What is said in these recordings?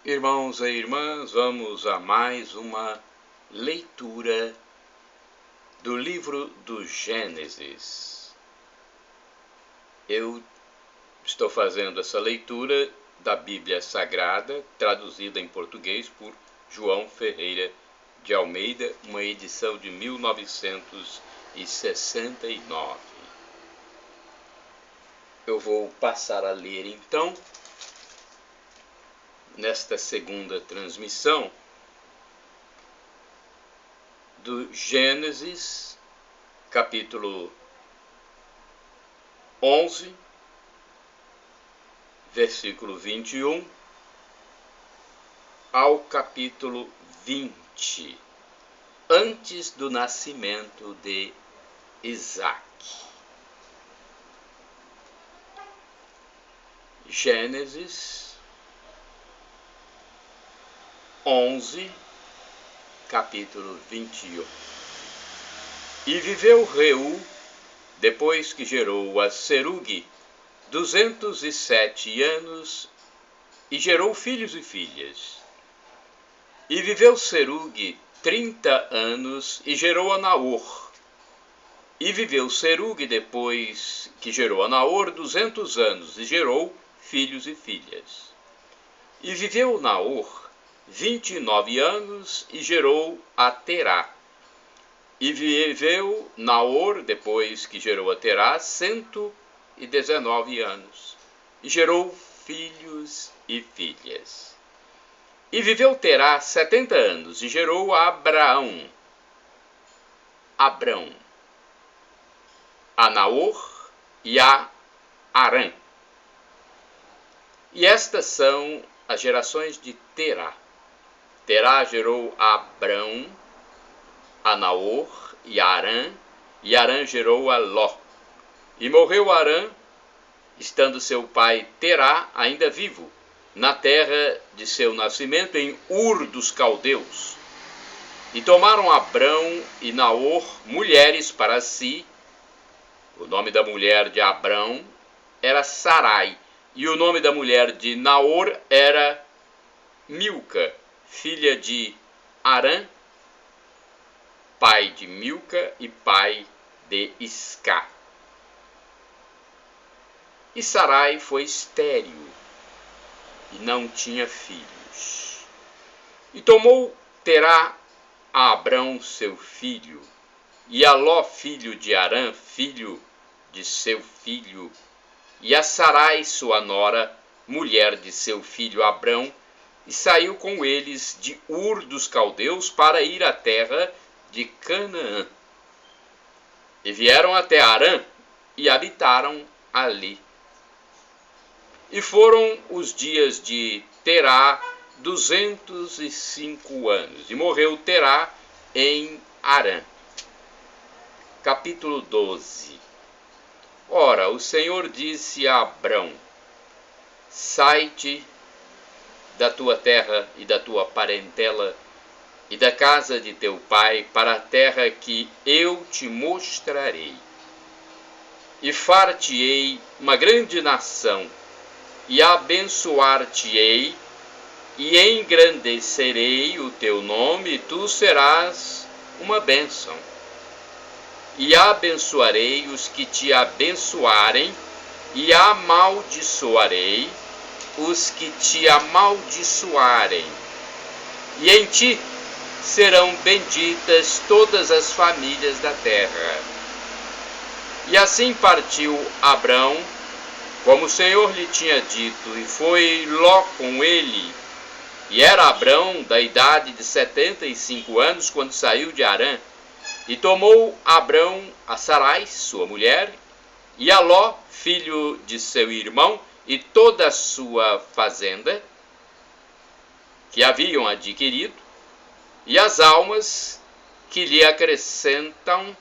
Irmãos e irmãs, vamos a mais uma leitura do livro do Gênesis. Eu estou fazendo essa leitura da Bíblia Sagrada, traduzida em português por João Ferreira de Almeida, uma edição de 1969. Eu vou passar a ler então, nesta segunda transmissão, do Gênesis, capítulo 11, versículo 21, ao capítulo 20, antes do nascimento de Isaac. Gênesis 11, capítulo 21. E viveu Reu, depois que gerou a Serugue, 207 anos, e gerou filhos e filhas. E viveu Serugue 30 anos, e gerou a Naor. E viveu Serugue, depois que gerou a Naor, 200 anos, e gerou filhos e filhas. E viveu Naor 29 anos, e gerou a Terá. E viveu Naor, depois que gerou a Terá, 119 anos, e gerou filhos e filhas. E viveu Terá 70 anos, e gerou a Abrão, a Naor e a Arã. E estas são as gerações de Terá. Terá gerou a Abrão, a Naor e a Arã gerou a Ló. E morreu Arã, estando seu pai Terá ainda vivo, na terra de seu nascimento, em Ur dos Caldeus. E tomaram Abrão e Naor mulheres para si. O nome da mulher de Abrão era Sarai, e o nome da mulher de Naor era Milca, filha de Arã, pai de Milca e pai de Isca. E Sarai foi estéril e não tinha filhos. E tomou Terá a Abrão seu filho, e a Ló filho de Arã, filho de seu filho, e a Sarai sua nora, mulher de seu filho Abrão, e saiu com eles de Ur dos Caldeus para ir à terra de Canaã. E vieram até Arã e habitaram ali. E foram os dias de Terá 205 anos, e morreu Terá em Arã. Capítulo 12. Ora, o Senhor disse a Abrão: sai-te da tua terra e da tua parentela e da casa de teu pai para a terra que eu te mostrarei. E far-te-ei uma grande nação, e abençoar-te-ei, e engrandecerei o teu nome, e tu serás uma bênção. E abençoarei os que te abençoarem, e amaldiçoarei os que te amaldiçoarem. E em ti serão benditas todas as famílias da terra. E assim partiu Abrão, como o Senhor lhe tinha dito, e foi Ló com ele. E era Abrão da idade de 75 anos, quando saiu de Arã. E tomou Abrão a Sarai, sua mulher, e a Ló, filho de seu irmão, e toda a sua fazenda, que haviam adquirido, e as almas que lhe acresceram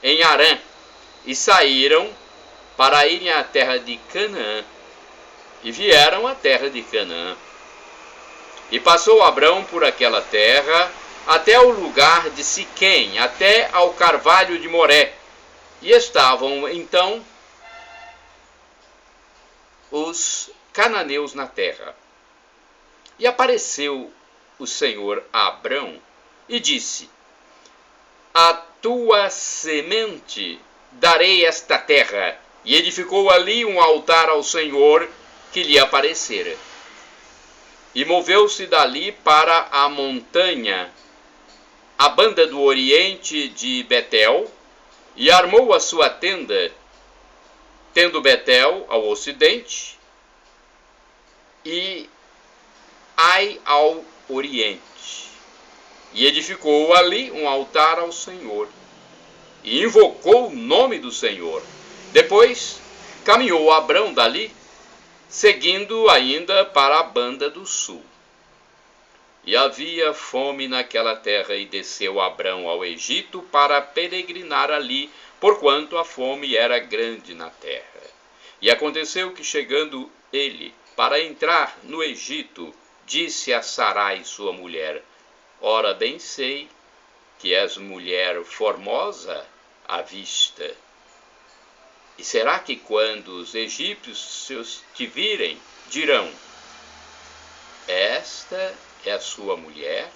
em Arã, e saíram para irem à terra de Canaã, e vieram à terra de Canaã. E passou Abrão por aquela terra, até o lugar de Siquém, até ao carvalho de Moré. E estavam então os cananeus na terra. E apareceu o Senhor a Abrão e disse: a tua semente darei esta terra. E edificou ali um altar ao Senhor que lhe aparecera. E moveu-se dali para a montanha, a banda do oriente de Betel, e armou a sua tenda, tendo Betel ao ocidente e Ai ao oriente. E edificou ali um altar ao Senhor, e invocou o nome do Senhor. Depois caminhou Abrão dali, seguindo ainda para a banda do sul. E havia fome naquela terra, e desceu Abrão ao Egito para peregrinar ali, porquanto a fome era grande na terra. E aconteceu que, chegando ele para entrar no Egito, disse a Sarai, sua mulher: ora bem sei que és mulher formosa à vista. E será que quando os egípcios te virem, dirão: esta é a sua mulher?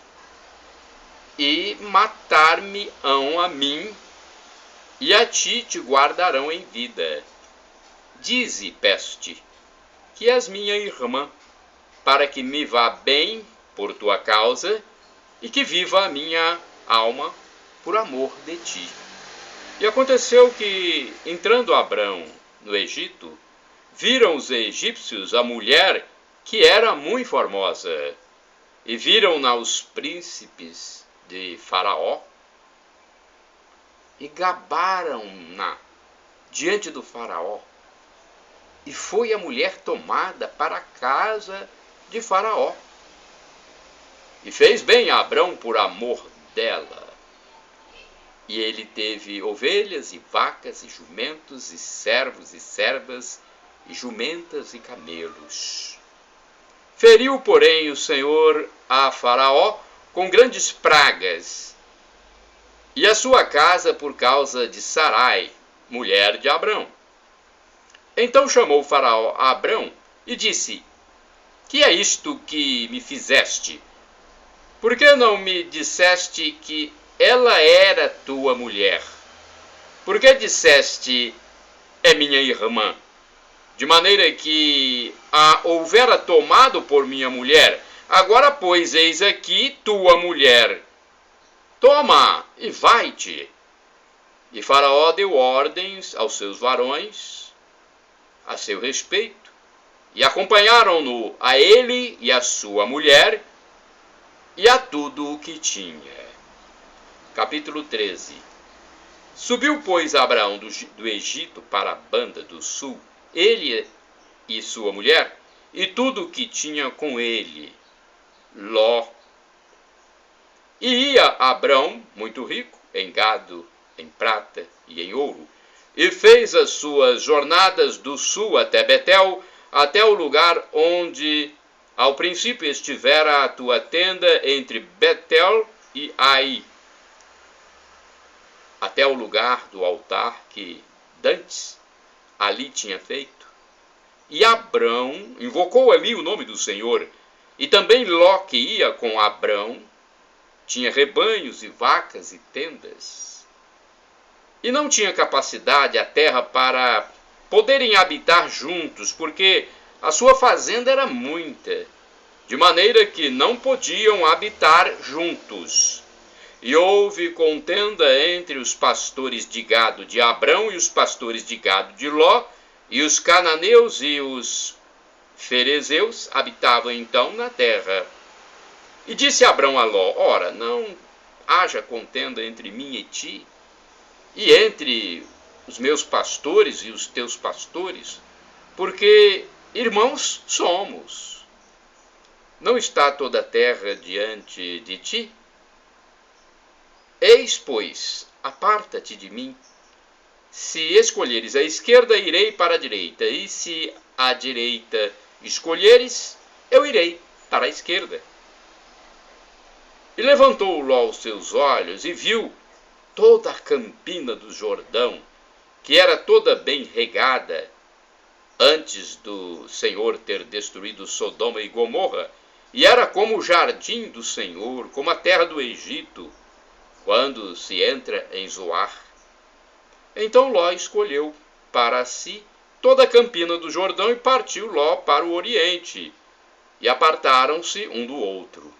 E matar-me-ão a mim, e a ti te guardarão em vida. Dize, peço-te, que és minha irmã, para que me vá bem por tua causa, e que viva a minha alma por amor de ti. E aconteceu que, entrando Abrão no Egito, viram os egípcios a mulher que era muito formosa, e viram-na os príncipes de Faraó, e gabaram-na diante do Faraó. E foi a mulher tomada para a casa de Faraó. E fez bem a Abrão por amor dela. E ele teve ovelhas e vacas e jumentos e servos e servas e jumentas e camelos. Feriu, porém, o Senhor a Faraó com grandes pragas, e a sua casa por causa de Sarai, mulher de Abrão. Então chamou Faraó a Abrão e disse: que é isto que me fizeste? Por que não me disseste que ela era tua mulher? Por que disseste: é minha irmã? De maneira que a houvera tomado por minha mulher. Agora, pois, eis aqui tua mulher. Toma e vai-te. E Faraó deu ordens aos seus varões a seu respeito, e acompanharam-no a ele e a sua mulher, e a tudo o que tinha. Capítulo 13. Subiu, pois, Abraão do Egito para a banda do sul, ele e sua mulher, e tudo o que tinha com ele, Ló. E ia Abrão, muito rico, em gado, em prata e em ouro, e fez as suas jornadas do sul até Betel, até o lugar onde ao princípio estivera a tua tenda, entre Betel e Ai, até o lugar do altar que dantes ali tinha feito. E Abrão invocou ali o nome do Senhor, e também Ló, que ia com Abrão, tinha rebanhos e vacas e tendas. E não tinha capacidade a terra para poderem habitar juntos, porque a sua fazenda era muita, de maneira que não podiam habitar juntos. E houve contenda entre os pastores de gado de Abrão e os pastores de gado de Ló, e os cananeus e os ferezeus habitavam então na terra. E disse Abrão a Ló: ora, não haja contenda entre mim e ti, e entre os meus pastores e os teus pastores, porque irmãos somos. Não está toda a terra diante de ti? Eis, pois, aparta-te de mim. Se escolheres a esquerda, irei para a direita, e se a direita escolheres, eu irei para a esquerda. E levantou Ló os seus olhos e viu toda a campina do Jordão, que era toda bem regada, antes do Senhor ter destruído Sodoma e Gomorra, e era como o jardim do Senhor, como a terra do Egito, quando se entra em Zoar. Então Ló escolheu para si toda a campina do Jordão e partiu Ló para o oriente, e apartaram-se um do outro.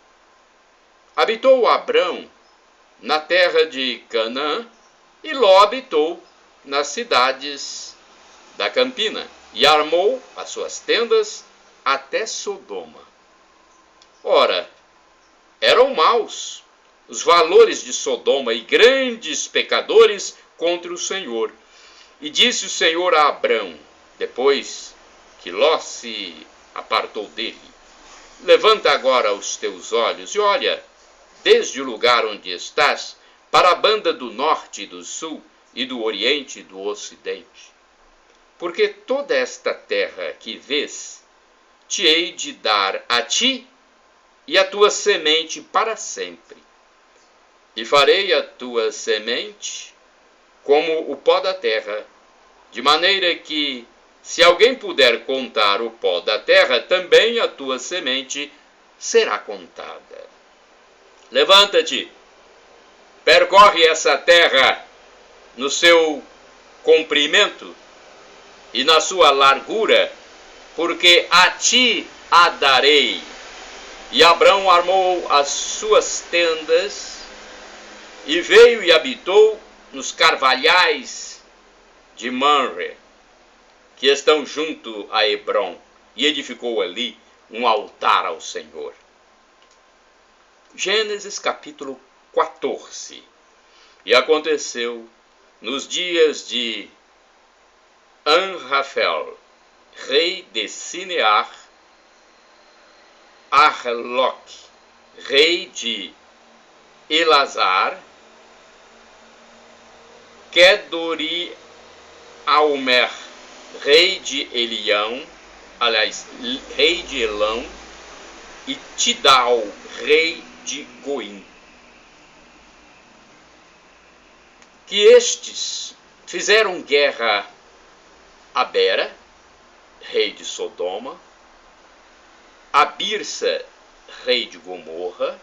Habitou Abrão na terra de Canaã, e Ló habitou nas cidades da campina, e armou as suas tendas até Sodoma. Ora, eram maus os valores de Sodoma e grandes pecadores contra o Senhor. E disse o Senhor a Abrão, depois que Ló se apartou dele: levanta agora os teus olhos e olha, desde o lugar onde estás, para a banda do norte e do sul, e do oriente e do ocidente. Porque toda esta terra que vês, te hei de dar a ti e a tua semente para sempre. E farei a tua semente como o pó da terra, de maneira que, se alguém puder contar o pó da terra, também a tua semente será contada. Levanta-te, percorre essa terra no seu comprimento e na sua largura, porque a ti a darei. E Abrão armou as suas tendas e veio e habitou nos carvalhais de Mamre, que estão junto a Hebrom, e edificou ali um altar ao Senhor. Gênesis capítulo 14. E aconteceu nos dias de Anrafel, rei de Sinear, Arloc, rei de Elazar, Kedori Aomer, rei de Elião, rei de Elão, e Tidal, rei de Goim. Que estes fizeram guerra a Bera, rei de Sodoma, a Birsa, rei de Gomorra,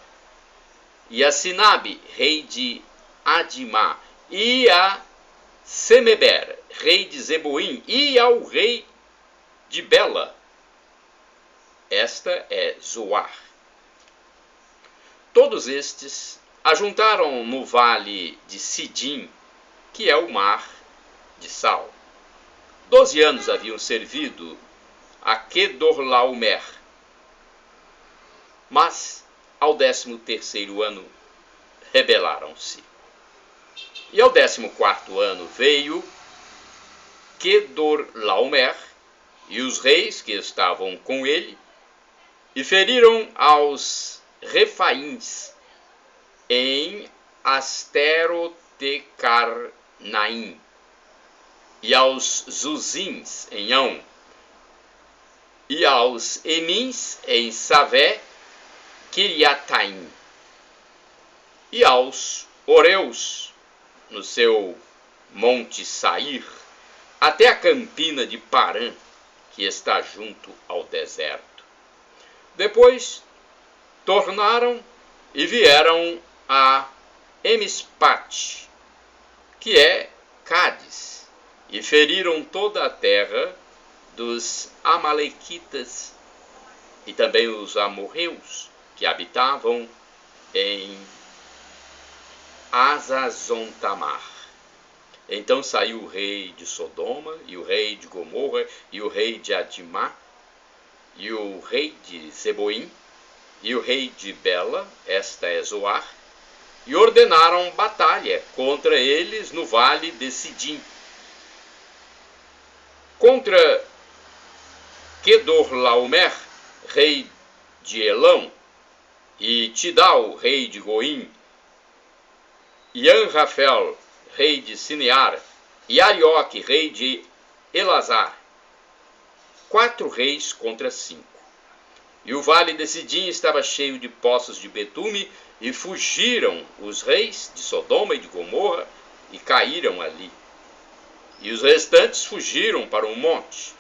e a Sinabe, rei de Adimá, e a Semeber, rei de Zeboim, e ao rei de Bela. Esta é Zoar. Todos estes ajuntaram no vale de Sidim, que é o mar de Sal. 12 anos haviam servido a Kedorlaomer, mas ao 13º ano rebelaram-se. E ao 14º ano veio Kedorlaomer e os reis que estavam com ele, e feriram aos Refaíns em Asterotecarnaim, e aos Zuzins em Ão, e aos Emins em Savé, Kiriataim, e aos Oreus no seu monte Sair, até a campina de Parã, que está junto ao deserto. Depois tornaram e vieram a Emispate, que é Cádiz, e feriram toda a terra dos Amalequitas e também os amorreus que habitavam em Azazontamar. Então saiu o rei de Sodoma, e o rei de Gomorra, e o rei de Adimá, e o rei de Zeboim, e o rei de Bela, esta é Zoar, e ordenaram batalha contra eles no vale de Sidim. Contra Kedorlaomer, rei de Elão, e Tidal, rei de Goim, e Anrafel, rei de Sinear, e Arioque, rei de Elazar. 4 reis contra 5. E o vale de Sidim estava cheio de poços de betume, e fugiram os reis de Sodoma e de Gomorra, e caíram ali. E os restantes fugiram para um monte.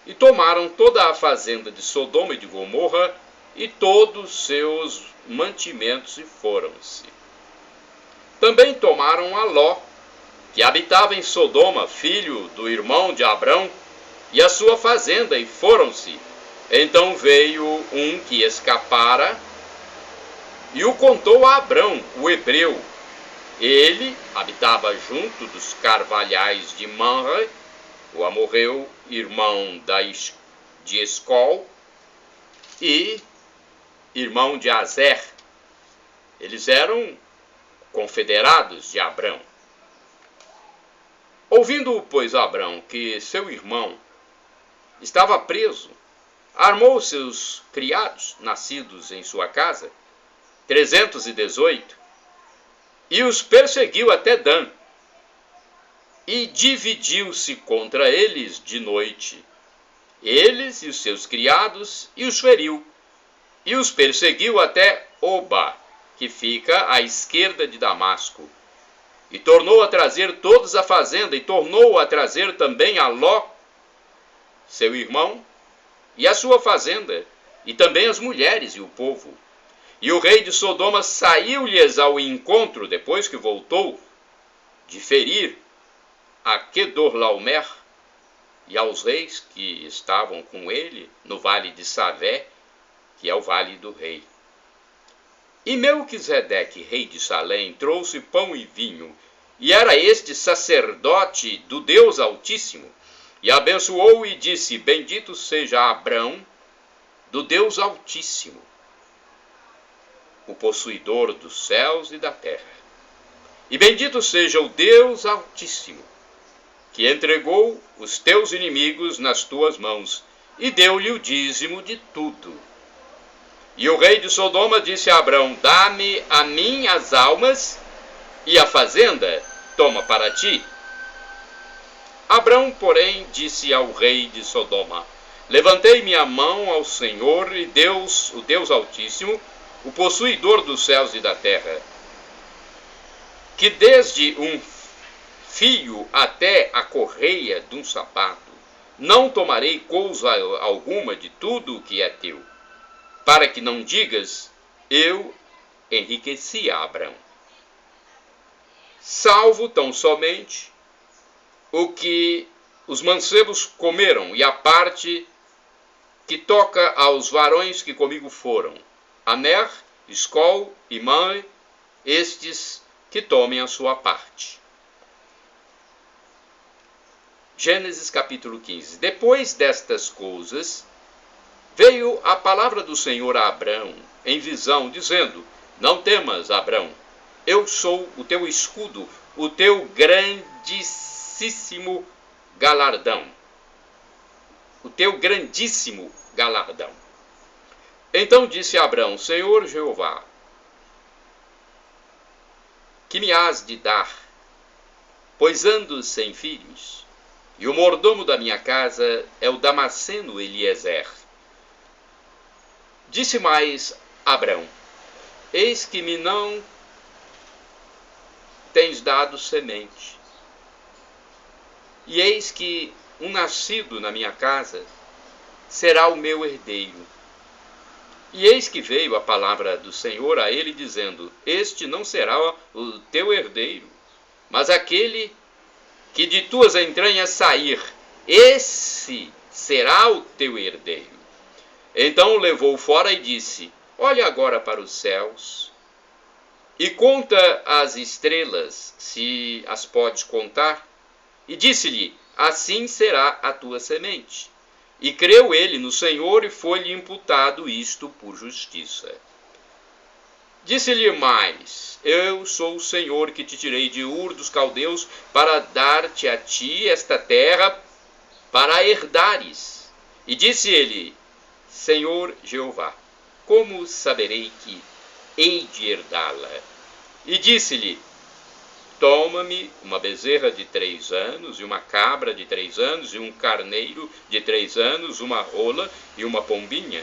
e tomaram toda a fazenda de Sodoma e de Gomorra e todos seus mantimentos e foram-se. Também tomaram a Ló, que habitava em Sodoma, filho do irmão de Abrão, e a sua fazenda, e foram-se. Então veio um que escapara e o contou a Abrão, o hebreu. Ele habitava junto dos carvalhais de Mamre, o amorreu, irmão de Escol e irmão de Azer. Eles eram confederados de Abrão. Ouvindo, pois, Abrão que seu irmão estava preso, armou seus criados, nascidos em sua casa, 318, e os perseguiu até Dan, e dividiu-se contra eles de noite, eles e os seus criados, e os feriu, e os perseguiu até Oba, que fica à esquerda de Damasco, e tornou a trazer todos a fazenda, e tornou a trazer também a Ló, seu irmão, e a sua fazenda, e também as mulheres e o povo. E o rei de Sodoma saiu-lhes ao encontro, depois que voltou de ferir a Quedorlaomer e aos reis que estavam com ele no vale de Savé, que é o vale do rei. E Melquisedeque, rei de Salém, trouxe pão e vinho, e era este sacerdote do Deus Altíssimo, e abençoou e disse: Bendito seja Abrão, do Deus Altíssimo, o possuidor dos céus e da terra. E bendito seja o Deus Altíssimo, que entregou os teus inimigos nas tuas mãos, e deu-lhe o dízimo de tudo. E o rei de Sodoma disse a Abrão: Dá-me a mim as almas, e a fazenda toma para ti. Abrão, porém, disse ao rei de Sodoma: Levantei minha mão ao Senhor, e Deus, o Deus Altíssimo, o possuidor dos céus e da terra, que desde um fio até a correia de um sapato, não tomarei coisa alguma de tudo o que é teu, para que não digas: eu enriqueci a Abrão, salvo tão somente o que os mancebos comeram, e a parte que toca aos varões que comigo foram, Aner, Escol e Mamre, estes que tomem a sua parte. Gênesis capítulo 15. Depois destas coisas, veio a palavra do Senhor a Abrão em visão, dizendo: Não temas, Abrão, eu sou o teu escudo, o teu grandíssimo galardão. O teu grandíssimo galardão. Então disse Abrão: Senhor Jeová, que me hás de dar, pois ando sem filhos, e o mordomo da minha casa é o Damasceno Eliezer. Disse mais Abrão: Eis que me não tens dado semente, e eis que um nascido na minha casa será o meu herdeiro. E eis que veio a palavra do Senhor a ele, dizendo: Este não será o teu herdeiro, mas aquele que de tuas entranhas sair, esse será o teu herdeiro. Então o levou fora e disse: Olha agora para os céus, e conta as estrelas, se as podes contar. E disse-lhe: Assim será a tua semente. E creu ele no Senhor, e foi-lhe imputado isto por justiça. Disse-lhe mais: Eu sou o Senhor que te tirei de Ur dos Caldeus para dar-te a ti esta terra para a herdares. E disse ele: Senhor Jeová, como saberei que hei de herdá-la? E disse-lhe: Toma-me uma bezerra de 3 anos, e uma cabra de 3 anos, e um carneiro de 3 anos, uma rola e uma pombinha.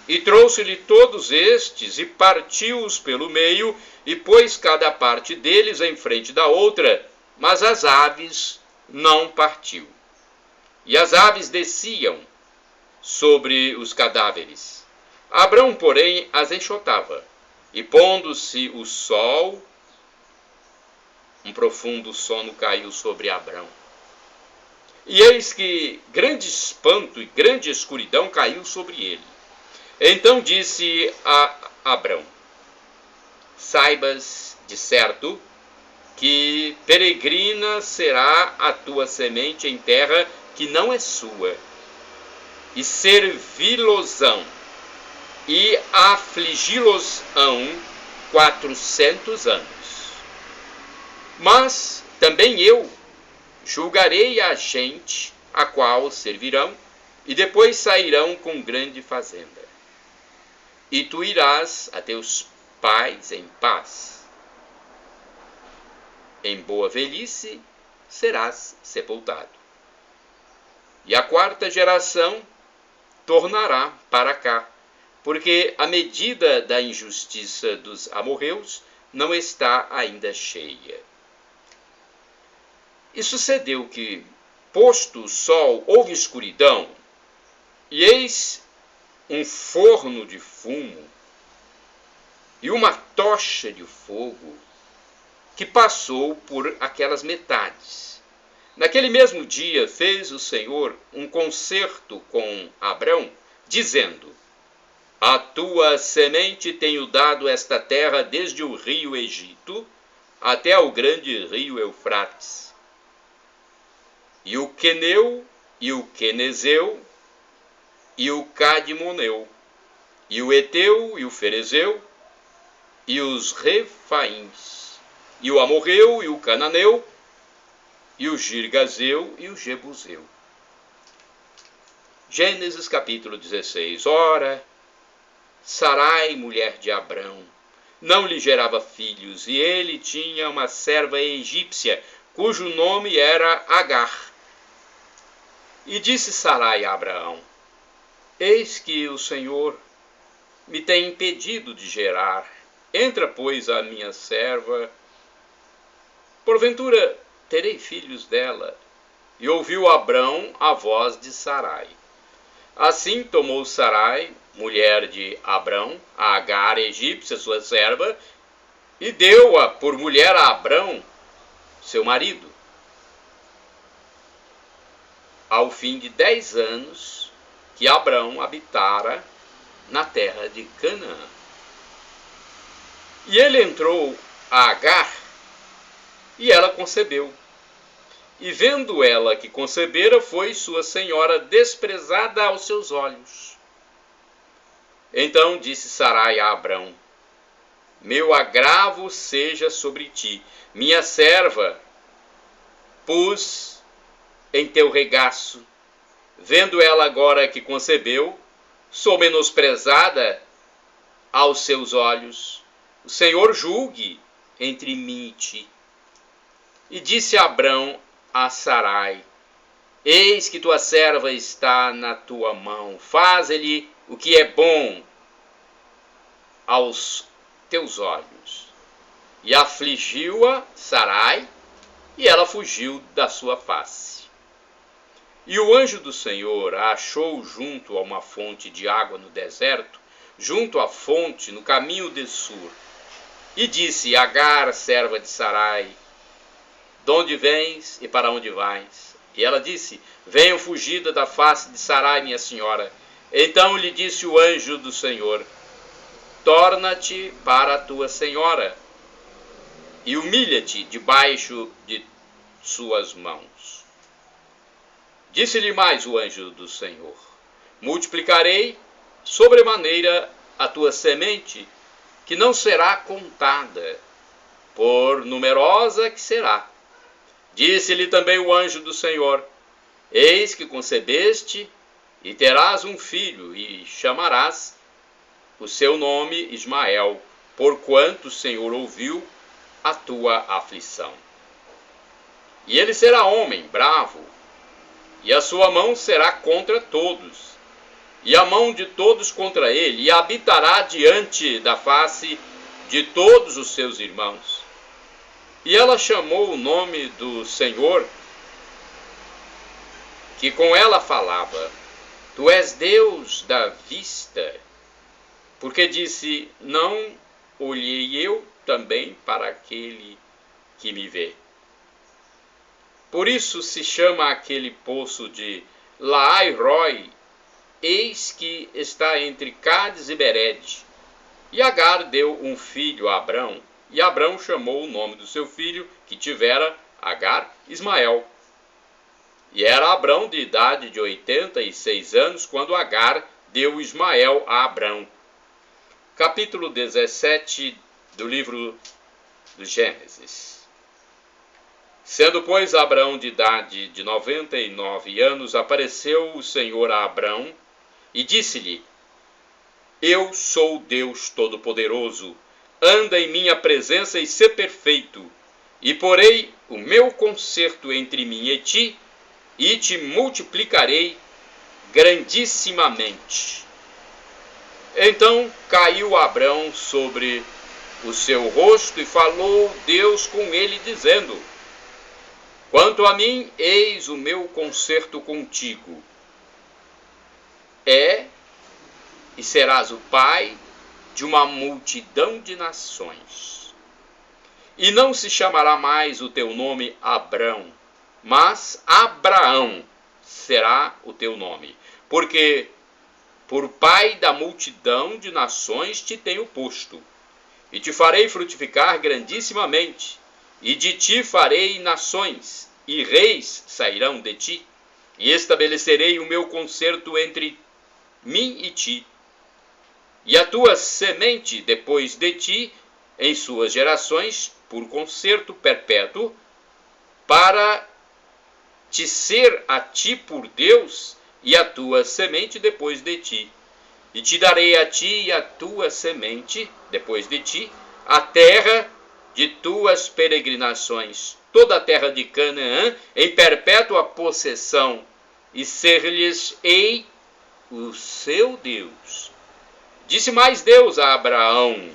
E trouxe-lhe todos estes, e partiu-os pelo meio, e pôs cada parte deles em frente da outra, mas as aves não partiu. e as aves desciam sobre os cadáveres. Abrão, porém, as enxotava, e pondo-se o sol, um profundo sono caiu sobre Abrão. E eis que grande espanto e grande escuridão caiu sobre ele. Então disse a Abrão: saibas de certo que peregrina será a tua semente em terra que não é sua, e servi-los-ão e afligi-los-ão 400 anos. Mas também eu julgarei a gente a qual servirão, e depois sairão com grande fazenda. E tu irás a teus pais em paz. Em boa velhice serás sepultado. E a quarta geração tornará para cá, porque a medida da injustiça dos amorreus não está ainda cheia. E sucedeu que, posto o sol, houve escuridão, e eis um forno de fumo e uma tocha de fogo que passou por aquelas metades. Naquele mesmo dia fez o Senhor um concerto com Abrão, dizendo: a tua semente tenho dado esta terra desde o rio Egito até ao grande rio Eufrates. E o Queneu, e o Quenezeu, e o Cadmoneu, e o Eteu, e o Ferezeu, e os Refaíns, e o Amorreu, e o Cananeu, e o Girgazeu, e o Jebuseu. Gênesis capítulo 16. Ora, Sarai, mulher de Abrão, não lhe gerava filhos, e ele tinha uma serva egípcia, cujo nome era Agar. E disse Sarai a Abraão: eis que o Senhor me tem impedido de gerar. Entra, pois, a minha serva, porventura terei filhos dela. E ouviu Abrão a voz de Sarai. Assim tomou Sarai, mulher de Abrão, a Agar egípcia, sua serva, e deu-a por mulher a Abrão, seu marido. Ao fim de 10 anos que Abrão habitara na terra de Canaã. E ele entrou a Agar, e ela concebeu. E vendo ela que concebera, foi sua senhora desprezada aos seus olhos. Então disse Sarai a Abrão: meu agravo seja sobre ti, minha serva pus em teu regaço. Vendo ela agora que concebeu, sou menosprezada aos seus olhos. O Senhor julgue entre mim e ti. E disse Abrão a Sarai: eis que tua serva está na tua mão, faze-lhe o que é bom aos teus olhos. E afligiu-a Sarai, e ela fugiu da sua face. E o anjo do Senhor a achou junto a uma fonte de água no deserto, junto à fonte no caminho de Sur. E disse: Agar, serva de Sarai, de onde vens e para onde vais? E ela disse: venho fugida da face de Sarai, minha senhora. Então lhe disse o anjo do Senhor: torna-te para a tua senhora e humilha-te debaixo de suas mãos. Disse-lhe mais o anjo do Senhor: multiplicarei sobremaneira a tua semente, que não será contada, por numerosa que será. Disse-lhe também o anjo do Senhor: eis que concebeste, e terás um filho, e chamarás o seu nome Ismael, porquanto o Senhor ouviu a tua aflição. E ele será homem bravo, e a sua mão será contra todos, e a mão de todos contra ele, e habitará diante da face de todos os seus irmãos. E ela chamou o nome do Senhor, que com ela falava: Tu és Deus da vista. Porque disse: Não olhei eu também para aquele que me vê. Por isso se chama aquele poço de Laai-roi, eis que está entre Cádiz e Bered. E Agar deu um filho a Abrão, e Abrão chamou o nome do seu filho, que tivera Agar, Ismael. E era Abrão de idade de 86 anos, quando Agar deu Ismael a Abrão. Capítulo 17 do livro do Gênesis. Sendo, pois, Abrão de idade de 99 anos, apareceu o Senhor a Abrão e disse-lhe: Eu sou Deus Todo-Poderoso, anda em minha presença e sê perfeito, e porei o meu concerto entre mim e te multiplicarei grandissimamente. Então caiu Abrão sobre o seu rosto e falou Deus com ele, dizendo: Quanto a mim, eis o meu concerto contigo. E serás o pai de uma multidão de nações. E não se chamará mais o teu nome Abrão, mas Abraão será o teu nome, porque por pai da multidão de nações te tenho posto, e te farei frutificar grandissimamente, e de ti farei nações, e reis sairão de ti, e estabelecerei o meu concerto entre mim e ti, e a tua semente depois de ti, em suas gerações, por concerto perpétuo, para te ser a ti por Deus, e a tua semente depois de ti. E te darei a ti e a tua semente depois de ti, a terra de tuas peregrinações, toda a terra de Canaã, em perpétua possessão, e ser-lhes-ei o seu Deus. Disse mais Deus a Abraão: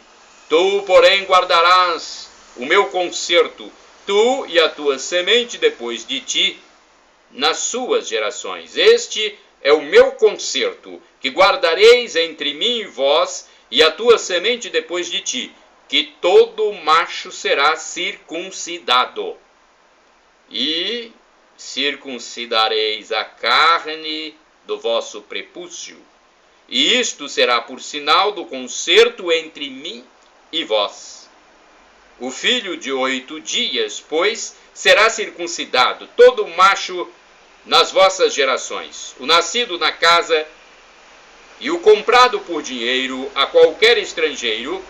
Tu, porém, guardarás o meu concerto, tu e a tua semente depois de ti, nas suas gerações. Este é o meu concerto, que guardareis entre mim e vós, e a tua semente depois de ti, que todo macho será circuncidado. E circuncidareis a carne do vosso prepúcio. E isto será por sinal do concerto entre mim e vós. O filho de 8 dias, pois, será circuncidado, todo macho nas vossas gerações, o nascido na casa e o comprado por dinheiro a qualquer estrangeiro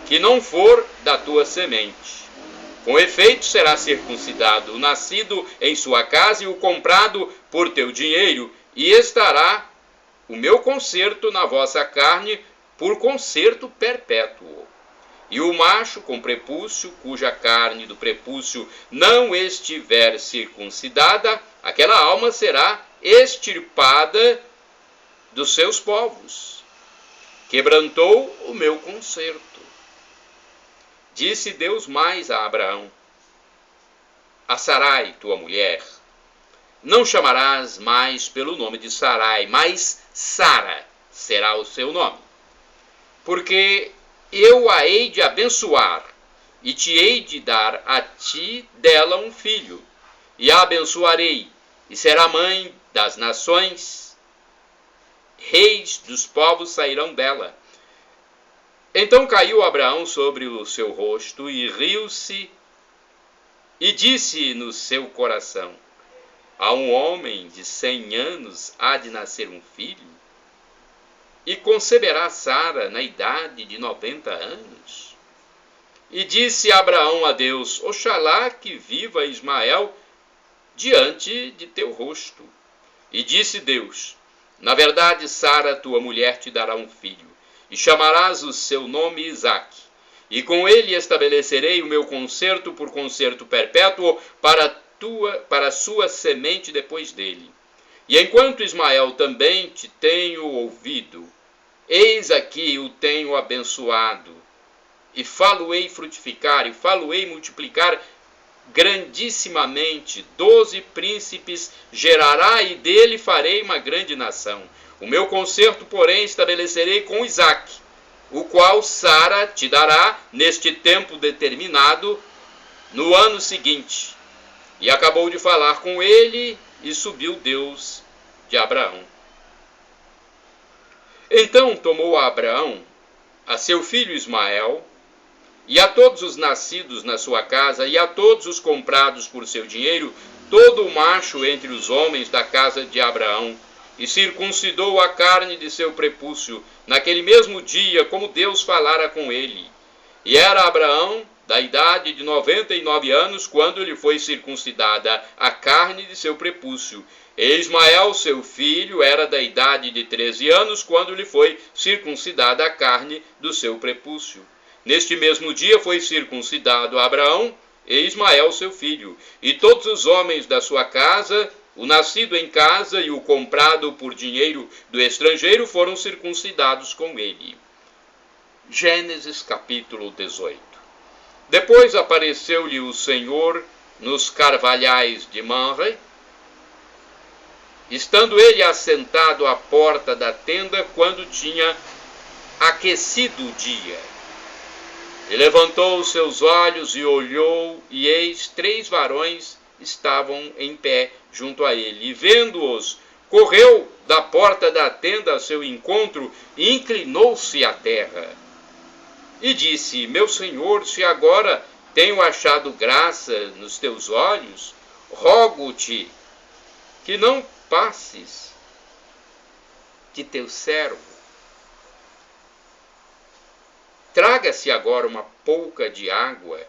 que não for da tua semente. Com efeito, será circuncidado o nascido em sua casa e o comprado por teu dinheiro, e estará o meu concerto na vossa carne por concerto perpétuo. E o macho com prepúcio, cuja carne do prepúcio não estiver circuncidada, aquela alma será extirpada dos seus povos. Quebrantou o meu concerto. Disse Deus mais a Abraão: A Sarai, tua mulher, não chamarás mais pelo nome de Sarai, mas Sara será o seu nome. Porque eu a hei de abençoar, e te hei de dar a ti dela um filho, e a abençoarei, e será mãe das nações, reis dos povos sairão dela. Então caiu Abraão sobre o seu rosto, e riu-se, e disse no seu coração: A um homem de 100 anos há de nascer um filho? E conceberá Sara na idade de 90 anos? E disse Abraão a Deus: Oxalá que viva Ismael diante de teu rosto. E disse Deus: Na verdade, Sara, tua mulher, te dará um filho, e chamarás o seu nome Isaque. E com ele estabelecerei o meu concerto por concerto perpétuo para a sua semente depois dele. E enquanto Ismael também te tenho ouvido, eis aqui o tenho abençoado, e falo-ei frutificar, e falo-ei multiplicar grandissimamente, 12 príncipes gerará, e dele farei uma grande nação. O meu concerto, porém, estabelecerei com Isaque, o qual Sara te dará neste tempo determinado, no ano seguinte. E acabou de falar com ele, e subiu Deus de Abraão. Então tomou Abraão a seu filho Ismael, e a todos os nascidos na sua casa, e a todos os comprados por seu dinheiro, todo o macho entre os homens da casa de Abraão, e circuncidou a carne de seu prepúcio, naquele mesmo dia, como Deus falara com ele. E era Abraão da idade de 99 anos, quando lhe foi circuncidada a carne de seu prepúcio. E Ismael, seu filho, era da idade de 13 anos, quando lhe foi circuncidada a carne do seu prepúcio. Neste mesmo dia foi circuncidado Abraão e Ismael, seu filho, e todos os homens da sua casa, o nascido em casa e o comprado por dinheiro do estrangeiro, foram circuncidados com ele. Gênesis capítulo 18. Depois apareceu-lhe o Senhor nos carvalhais de Manre, estando ele assentado à porta da tenda, quando tinha aquecido o dia. E levantou os seus olhos e olhou, e eis 3 varões estavam em pé junto a ele. E vendo-os, correu da porta da tenda ao seu encontro e inclinou-se à terra. E disse: meu senhor, se agora tenho achado graça nos teus olhos, rogo-te que não passes de teu servo. Traga-se agora uma pouca de água,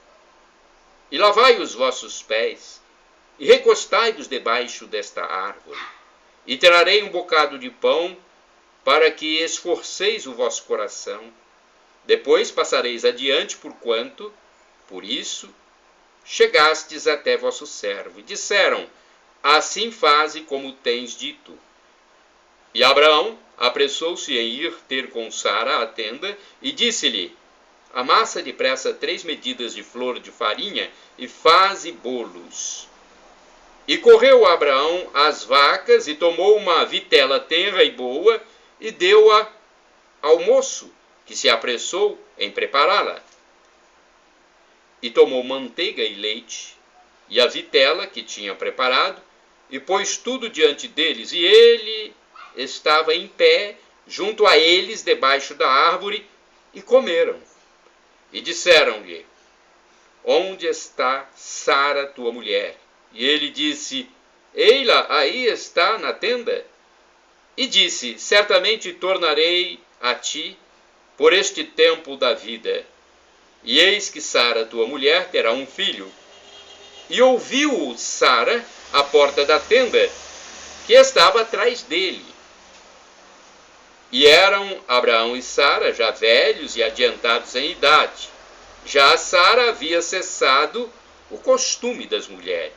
e lavai os vossos pés, e recostai-vos debaixo desta árvore, e trarei um bocado de pão, para que esforceis o vosso coração. Depois passareis adiante, porquanto, por isso, chegastes até vosso servo. E disseram: assim faze como tens dito. E Abraão apressou-se em ir ter com Sara à tenda, e disse-lhe: amassa depressa 3 medidas de flor de farinha, e faze bolos. E correu Abraão às vacas, e tomou uma vitela tenra e boa, e deu-a ao moço, que se apressou em prepará-la. E tomou manteiga e leite, e a vitela que tinha preparado, e pôs tudo diante deles, e ele estava em pé, junto a eles, debaixo da árvore, e comeram. E disseram-lhe: onde está Sara, tua mulher? E ele disse: ei-la, aí está na tenda. E disse: certamente tornarei a ti por este tempo da vida, e eis que Sara, tua mulher, terá um filho. E ouviu Sara à porta da tenda, que estava atrás dele. E eram Abraão e Sara já velhos e adiantados em idade. Já a Sara havia cessado o costume das mulheres.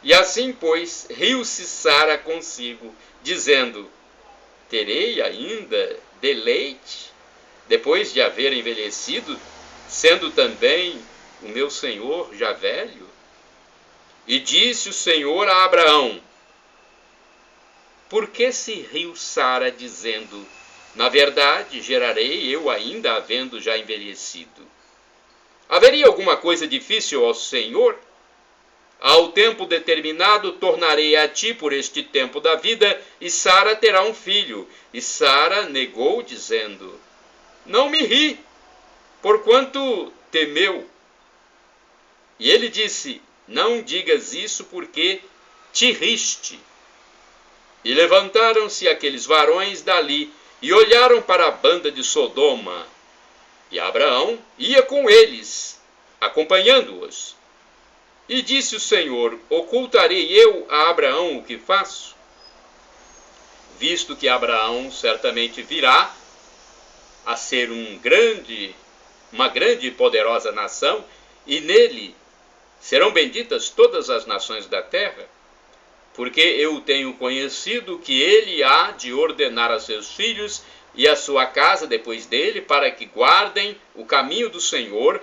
E assim, pois, riu-se Sara consigo, dizendo: terei ainda deleite, depois de haver envelhecido, sendo também o meu senhor já velho? E disse o Senhor a Abraão: por que se riu Sara, dizendo: na verdade, gerarei eu ainda, havendo já envelhecido? Haveria alguma coisa difícil ao Senhor? Ao tempo determinado, tornarei a ti por este tempo da vida, e Sara terá um filho. E Sara negou, dizendo: não me ri, porquanto temeu. E ele disse: não digas isso, porque te riste. E levantaram-se aqueles varões dali, e olharam para a banda de Sodoma. E Abraão ia com eles, acompanhando-os. E disse o Senhor: ocultarei eu a Abraão o que faço? Visto que Abraão certamente virá a ser uma grande e poderosa nação, e nele serão benditas todas as nações da terra, porque eu tenho conhecido que ele há de ordenar a seus filhos e a sua casa depois dele, para que guardem o caminho do Senhor,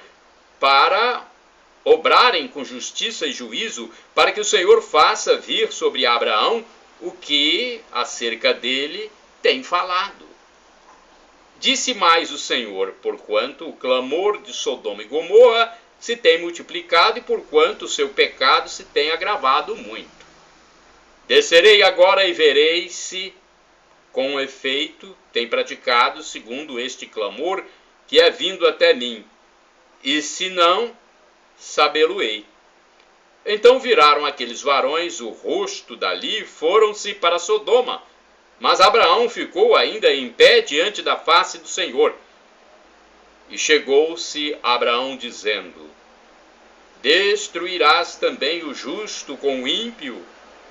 para obrarem com justiça e juízo, para que o Senhor faça vir sobre Abraão o que acerca dele tem falado. Disse mais o Senhor, porquanto o clamor de Sodoma e Gomorra se tem multiplicado e porquanto o seu pecado se tem agravado muito. Descerei agora e verei se, com efeito, tem praticado segundo este clamor que é vindo até mim, e se não, sabê-lo-ei. Então viraram aqueles varões o rosto dali e foram-se para Sodoma. Mas Abraão ficou ainda em pé diante da face do Senhor. E chegou-se Abraão dizendo: destruirás também o justo com o ímpio?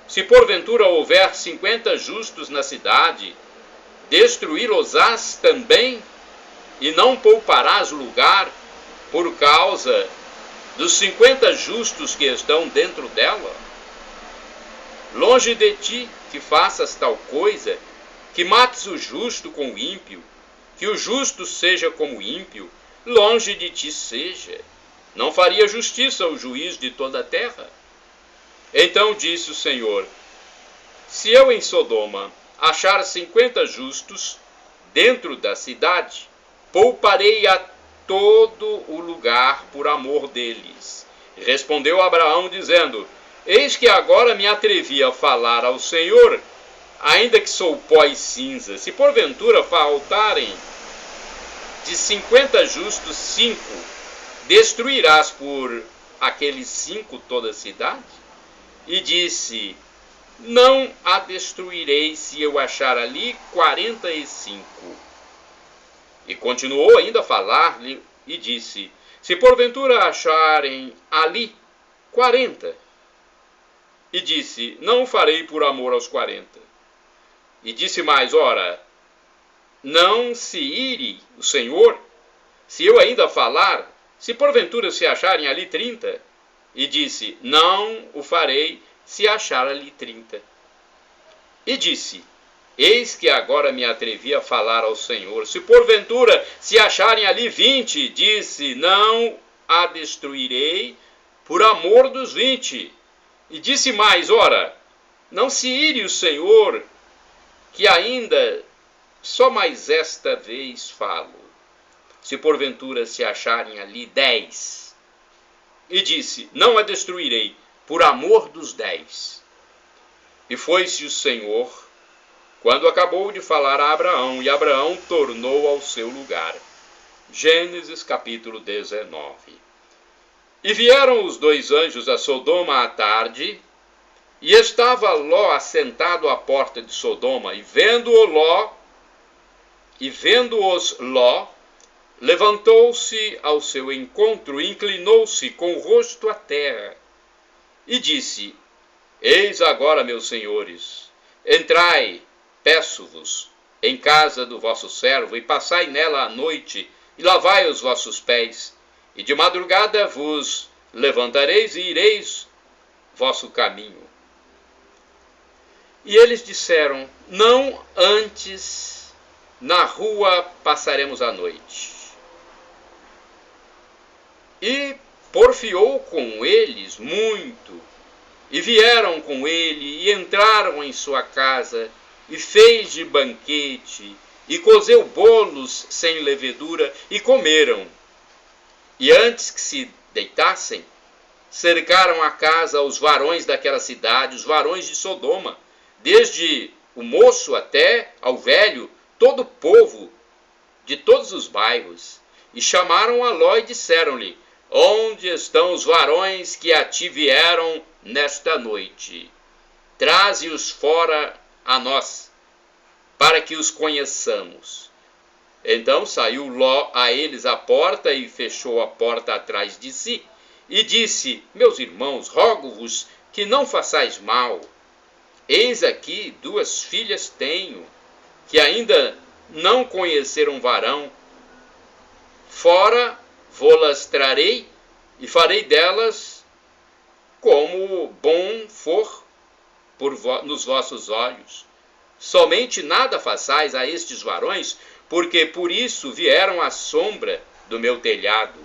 Se porventura houver 50 justos na cidade, destruí-los-ás também? E não pouparás lugar por causa dos 50 justos que estão dentro dela? Longe de ti que faças tal coisa, que mates o justo com o ímpio, que o justo seja como o ímpio, longe de ti seja. Não faria justiça o juiz de toda a terra? Então disse o Senhor: se eu em Sodoma achar 50 justos dentro da cidade, pouparei a todo o lugar por amor deles. E respondeu Abraão dizendo: eis que agora me atrevi a falar ao Senhor, ainda que sou pó e cinza. Se porventura faltarem de 50 justos 5, destruirás por aqueles 5 toda a cidade? E disse: não a destruirei se eu achar ali 45. E continuou ainda a falar-lhe e disse: se porventura acharem ali 40. E disse: não o farei por amor aos 40. E disse mais: ora, não se ire o Senhor, se eu ainda falar, se porventura se acharem ali 30. E disse: não o farei se achar ali 30. E disse: eis que agora me atrevi a falar ao Senhor, se porventura se acharem ali 20. Disse: não a destruirei por amor dos 20. E disse mais: ora, não se ire o Senhor, que ainda só mais esta vez falo, se porventura se acharem ali 10. E disse: não a destruirei por amor dos 10. E foi-se o Senhor, quando acabou de falar a Abraão, e Abraão tornou ao seu lugar. Gênesis capítulo 19. E vieram os 2 anjos a Sodoma à tarde, e estava Ló assentado à porta de Sodoma, e vendo-os Ló, levantou-se ao seu encontro, e inclinou-se com o rosto à terra, e disse: eis agora, meus senhores, entrai, peço-vos, em casa do vosso servo, e passai nela a noite, e lavai os vossos pés, e de madrugada vos levantareis e ireis vosso caminho. E eles disseram: não, antes na rua passaremos a noite. E porfiou com eles muito, e vieram com ele, e entraram em sua casa, e fez-lhe banquete, e cozeu bolos sem levedura, e comeram. E antes que se deitassem, cercaram a casa os varões daquela cidade, os varões de Sodoma, desde o moço até ao velho, todo o povo de todos os bairros. E chamaram a Ló e disseram-lhe: onde estão os varões que a ti vieram nesta noite? Traze-os fora a nós, para que os conheçamos. Então saiu Ló a eles à porta e fechou a porta atrás de si, e disse: meus irmãos, rogo-vos que não façais mal. Eis aqui 2 filhas tenho, que ainda não conheceram varão. Fora vô-las trarei, e farei delas como bom for nos vossos olhos. Somente nada façais a estes varões, porque por isso vieram à sombra do meu telhado.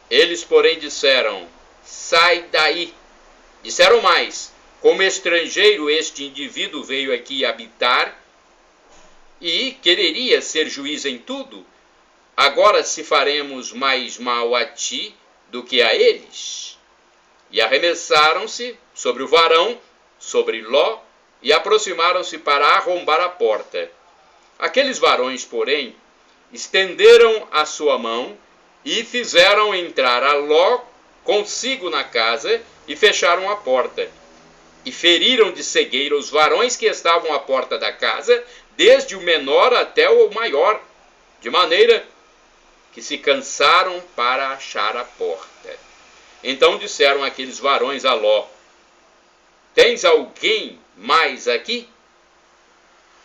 Eles, porém, disseram: sai daí. Disseram mais: como estrangeiro, este indivíduo veio aqui habitar e quereria ser juiz em tudo. Agora, se faremos mais mal a ti do que a eles. E arremessaram-se sobre o varão, sobre Ló, e aproximaram-se para arrombar a porta. Aqueles varões, porém, estenderam a sua mão e fizeram entrar a Ló consigo na casa e fecharam a porta. E feriram de cegueira os varões que estavam à porta da casa, desde o menor até o maior, de maneira que se cansaram para achar a porta. Então disseram aqueles varões a Ló: tens alguém mais aqui?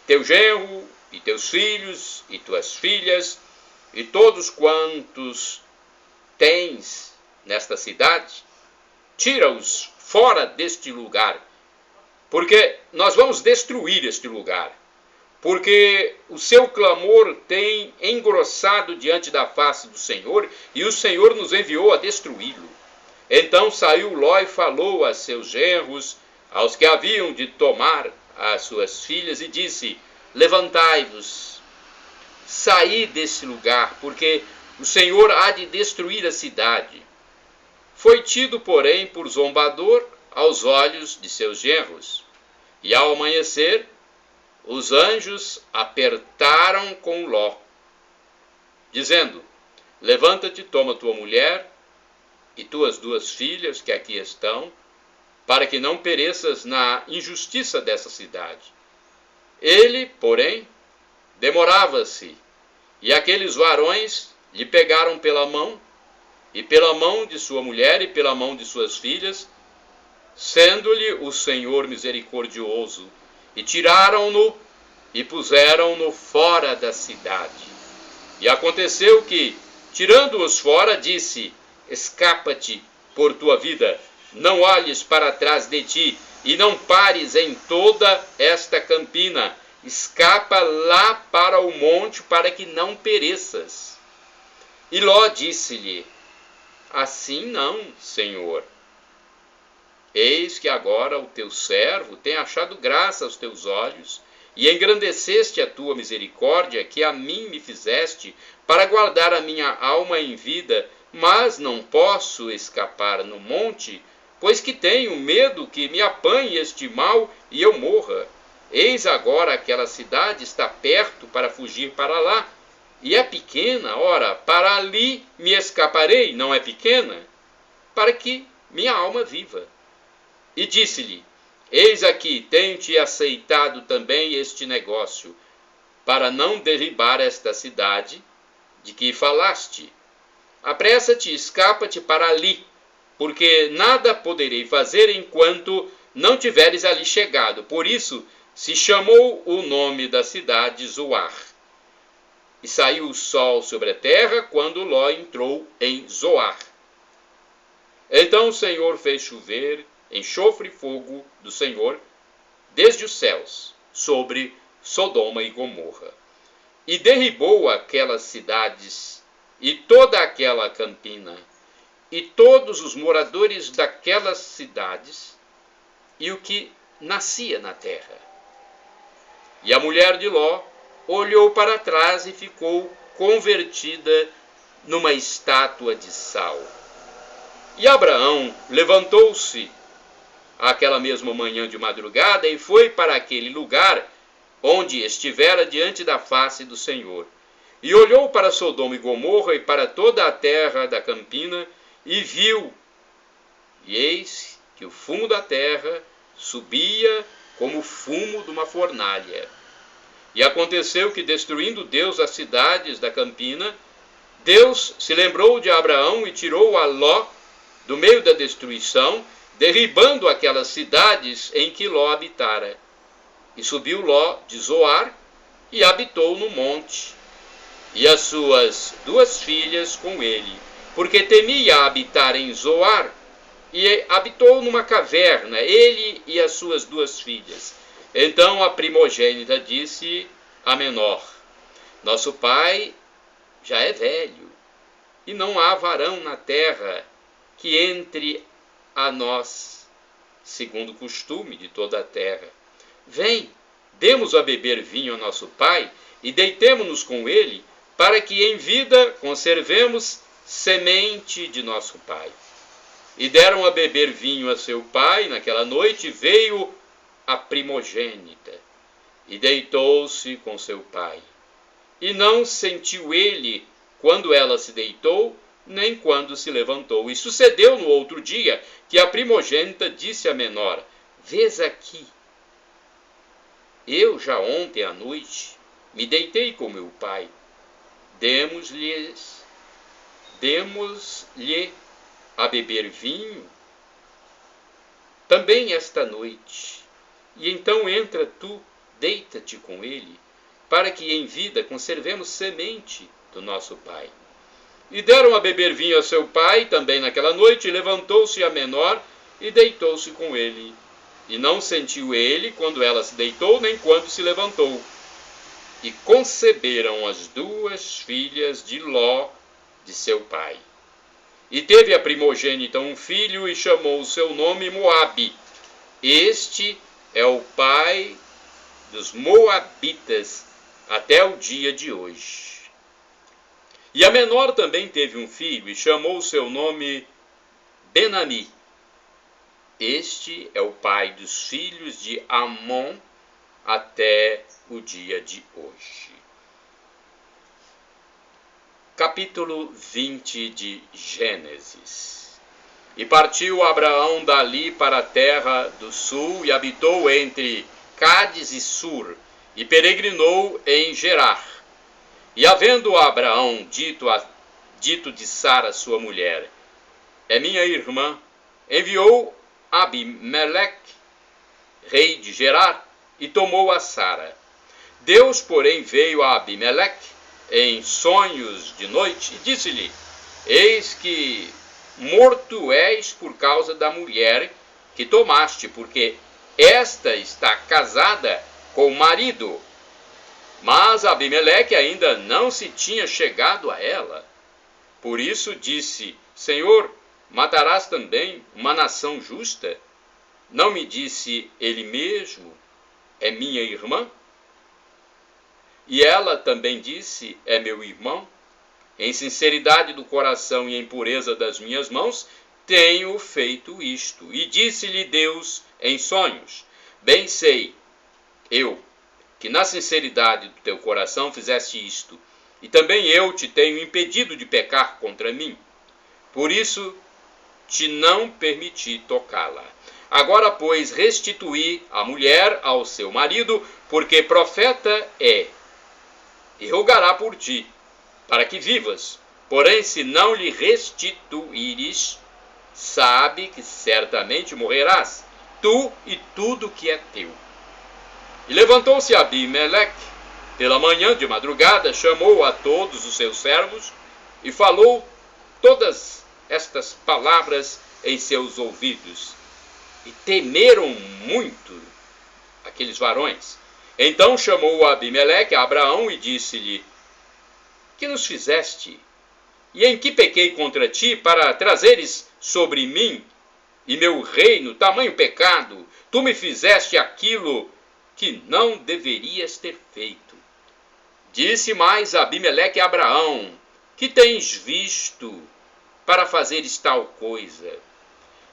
Teu genro, e teus filhos, e tuas filhas, e todos quantos tens nesta cidade? Tira-os fora deste lugar, porque nós vamos destruir este lugar. Porque o seu clamor tem engrossado diante da face do Senhor, e o Senhor nos enviou a destruí-lo. Então saiu Ló e falou a seus genros, aos que haviam de tomar as suas filhas, e disse: levantai-vos, saí desse lugar, porque o Senhor há de destruir a cidade. Foi tido, porém, por zombador aos olhos de seus genros. E ao amanhecer, os anjos apertaram com Ló, dizendo: levanta-te, toma tua mulher e tuas 2 filhas que aqui estão, para que não pereças na injustiça dessa cidade. Ele, porém, demorava-se, e aqueles varões lhe pegaram pela mão, e pela mão de sua mulher e pela mão de suas filhas, sendo-lhe o Senhor misericordioso, e tiraram-no e puseram-no fora da cidade. E aconteceu que, tirando-os fora, disse: escapa-te por tua vida, não olhes para trás de ti, e não pares em toda esta campina. Escapa lá para o monte, para que não pereças. E Ló disse-lhe: assim não, Senhor. Eis que agora o teu servo tem achado graça aos teus olhos, e engrandeceste a tua misericórdia, que a mim me fizeste, para guardar a minha alma em vida, mas não posso escapar no monte, pois que tenho medo que me apanhe este mal e eu morra. Eis agora aquela cidade está perto para fugir para lá, e é pequena, ora, para ali me escaparei, não é pequena? Para que minha alma viva. E disse-lhe: eis aqui, tenho-te aceitado também este negócio, para não derribar esta cidade de que falaste. Apressa-te, escapa-te para ali, porque nada poderei fazer enquanto não tiveres ali chegado. Por isso se chamou o nome da cidade Zoar. E saiu o sol sobre a terra quando Ló entrou em Zoar. Então o Senhor fez chover enxofre e fogo do Senhor desde os céus sobre Sodoma e Gomorra, e derribou aquelas cidades e toda aquela campina e todos os moradores daquelas cidades e o que nascia na terra. E a mulher de Ló olhou para trás e ficou convertida numa estátua de sal. E Abraão levantou-se aquela mesma manhã de madrugada e foi para aquele lugar onde estivera diante da face do Senhor. E olhou para Sodoma e Gomorra e para toda a terra da campina e viu, e eis que o fumo da terra subia como o fumo de uma fornalha. E aconteceu que, destruindo Deus as cidades da campina, Deus se lembrou de Abraão e tirou a Ló do meio da destruição, derribando aquelas cidades em que Ló habitara. E subiu Ló de Zoar e habitou no monte, e as suas 2 filhas com ele, porque temia habitar em Zoar, e habitou numa caverna, ele e as suas 2 filhas. Então a primogênita disse à menor: nosso pai já é velho, e não há varão na terra que entre a nós, segundo o costume de toda a terra. Vem, demos a beber vinho a nosso pai, e deitemo-nos com ele, para que em vida conservemos semente de nosso pai. E deram a beber vinho a seu pai. Naquela noite veio a primogênita, e deitou-se com seu pai. E não sentiu ele quando ela se deitou, nem quando se levantou. E sucedeu no outro dia que a primogênita disse à menor: vês aqui, eu já ontem à noite me deitei com meu pai. Demos-lhe a beber vinho também esta noite. E então entra tu, deita-te com ele, para que em vida conservemos semente do nosso pai. E deram a beber vinho a seu pai também naquela noite, e levantou-se a menor e deitou-se com ele. E não sentiu ele quando ela se deitou, nem quando se levantou. E conceberam as duas filhas de Ló, de seu pai. E teve a primogênita um filho, e chamou o seu nome Moabe. Este é o pai dos moabitas até o dia de hoje. E a menor também teve um filho, e chamou o seu nome Benami. Este é o pai dos filhos de Amon até o dia de hoje. Capítulo 20 de Gênesis. E partiu Abraão dali para a terra do sul, e habitou entre Cádiz e Sur, e peregrinou em Gerar. E havendo Abraão dito de Sara, sua mulher: é minha irmã, enviou Abimeleque, rei de Gerar, e tomou a Sara. Deus, porém, veio a Abimeleque em sonhos de noite, e disse-lhe: eis que morto és por causa da mulher que tomaste, porque esta está casada com o marido. Mas Abimeleque ainda não se tinha chegado a ela. Por isso disse: Senhor, matarás também uma nação justa? Não me disse ele mesmo: é minha irmã? E ela também disse: é meu irmão. Em sinceridade do coração e em pureza das minhas mãos, tenho feito isto. E disse-lhe Deus em sonhos: bem sei eu que na sinceridade do teu coração fizeste isto, e também eu te tenho impedido de pecar contra mim. Por isso te não permiti tocá-la. Agora, pois, restituí a mulher ao seu marido, porque profeta é, e rogará por ti, para que vivas. Porém, se não lhe restituíres, sabe que certamente morrerás, tu e tudo que é teu. E levantou-se Abimeleque pela manhã de madrugada, chamou a todos os seus servos e falou todas estas palavras em seus ouvidos. E temeram muito aqueles varões. Então chamou Abimeleque a Abraão e disse-lhe: que nos fizeste? E em que pequei contra ti, para trazeres sobre mim e meu reino tamanho pecado? Tu me fizeste aquilo que não deverias ter feito. Disse mais Abimeleque a Abraão: que tens visto para fazeres tal coisa?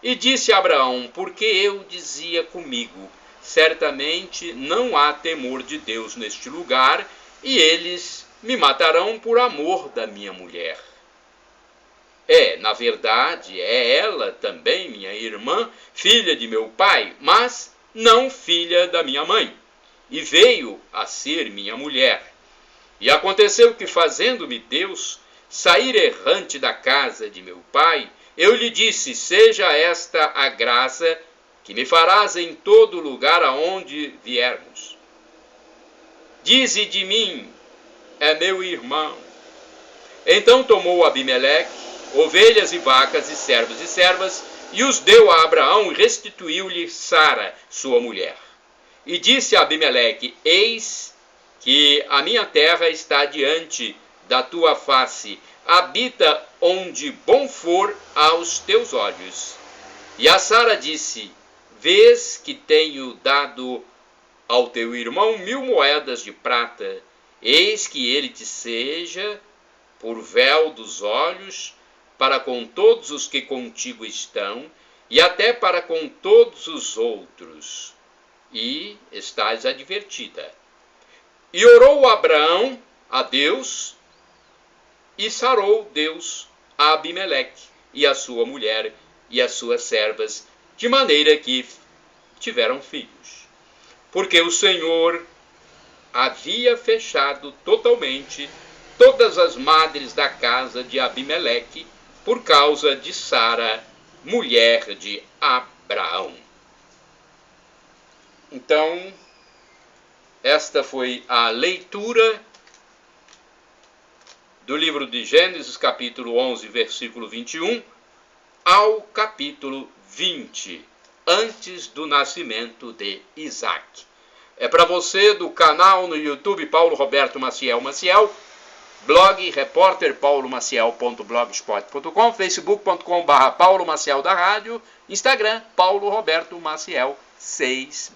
E disse Abraão: porque eu dizia comigo: certamente não há temor de Deus neste lugar, e eles me matarão por amor da minha mulher. Na verdade, é ela também minha irmã, filha de meu pai, mas não filha da minha mãe, e veio a ser minha mulher. E aconteceu que, fazendo-me Deus sair errante da casa de meu pai, eu lhe disse: seja esta a graça que me farás em todo lugar aonde viermos. Dize de mim: é meu irmão. Então tomou Abimeleque ovelhas e vacas e servos e servas, e os deu a Abraão, e restituiu-lhe Sara, sua mulher. E disse a Abimeleque: eis que a minha terra está diante da tua face, habita onde bom for aos teus olhos. E a Sara disse: vês que tenho dado ao teu irmão 1000 moedas de prata, eis que ele te seja por véu dos olhos para com todos os que contigo estão, e até para com todos os outros. E estás advertida. E orou Abraão a Deus, e sarou Deus a Abimeleque e a sua mulher e as suas servas, de maneira que tiveram filhos. Porque o Senhor havia fechado totalmente todas as madres da casa de Abimeleque, por causa de Sara, mulher de Abraão. Então, esta foi a leitura do livro de Gênesis, capítulo 11, versículo 21, ao capítulo 20, antes do nascimento de Isaac. É para você do canal no YouTube Paulo Roberto Maciel, blog repórterpaulomaciel.blogspot.com, facebook.com/Paulo Maciel da Rádio, Instagram Paulo Roberto Maciel 6/.